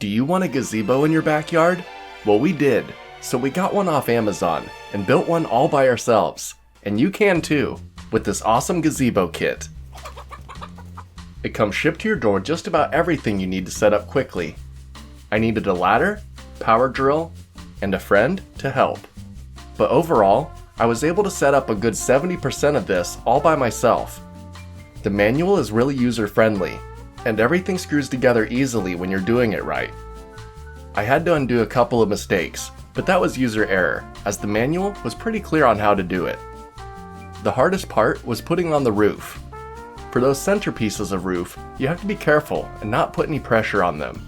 Do you want a gazebo in your backyard? Well, we did, so we got one off Amazon and built one all by ourselves. And you can too, with this awesome gazebo kit. It comes shipped to your door just about everything you need to set up quickly. I needed a ladder, power drill, and a friend to help. But overall, I was able to set up a good 70% of this all by myself. The manual is really user-friendly, and everything screws together easily when you're doing it right. I had to undo a couple of mistakes, but that was user error, as the manual was pretty clear on how to do it. The hardest part was putting on the roof. For those centerpieces of roof, you have to be careful and not put any pressure on them.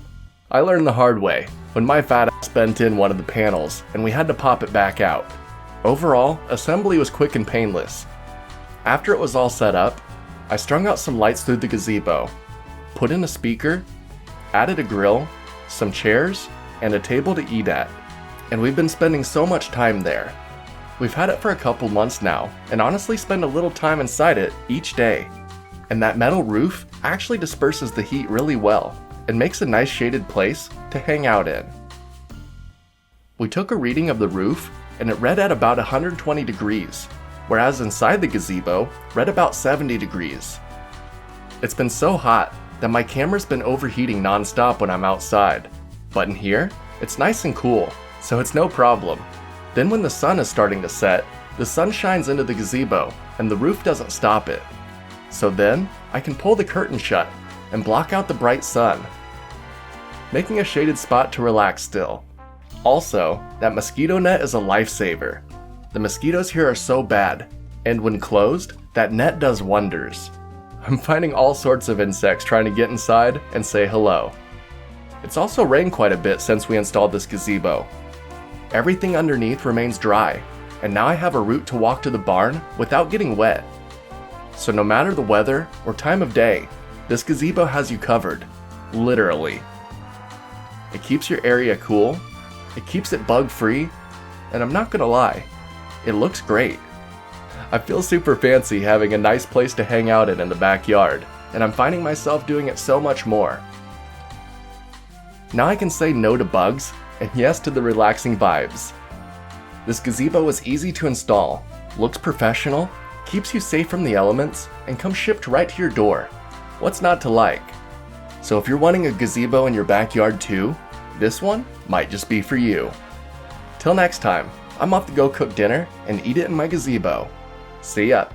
I learned the hard way when my fat ass bent in one of the panels and we had to pop it back out. Overall, assembly was quick and painless. After it was all set up, I strung out some lights through the gazebo, put in a speaker, added a grill, some chairs, and a table to eat at. And we've been spending so much time there. We've had it for a couple months now, and honestly spend a little time inside it each day. And that metal roof actually disperses the heat really well, and makes a nice shaded place to hang out in. We took a reading of the roof, and it read at about 120 degrees, whereas inside the gazebo, read about 70 degrees. It's been so hot that my camera's been overheating non-stop when I'm outside, but in here, it's nice and cool, so it's no problem. Then when the sun is starting to set, the sun shines into the gazebo, and the roof doesn't stop it. So then, I can pull the curtain shut and block out the bright sun, making a shaded spot to relax still. Also, that mosquito net is a lifesaver. The mosquitoes here are so bad, and when closed, that net does wonders. I'm finding all sorts of insects trying to get inside and say hello. It's also rained quite a bit since we installed this gazebo. Everything underneath remains dry, and now I have a route to walk to the barn without getting wet. So no matter the weather or time of day, this gazebo has you covered, literally. It keeps your area cool, it keeps it bug-free, and I'm not gonna lie, it looks great. I feel super fancy having a nice place to hang out in the backyard, and I'm finding myself doing it so much more. Now I can say no to bugs, and yes to the relaxing vibes. This gazebo is easy to install, looks professional, keeps you safe from the elements, and comes shipped right to your door. What's not to like? So if you're wanting a gazebo in your backyard too, this one might just be for you. Till next time, I'm off to go cook dinner and eat it in my gazebo. See ya.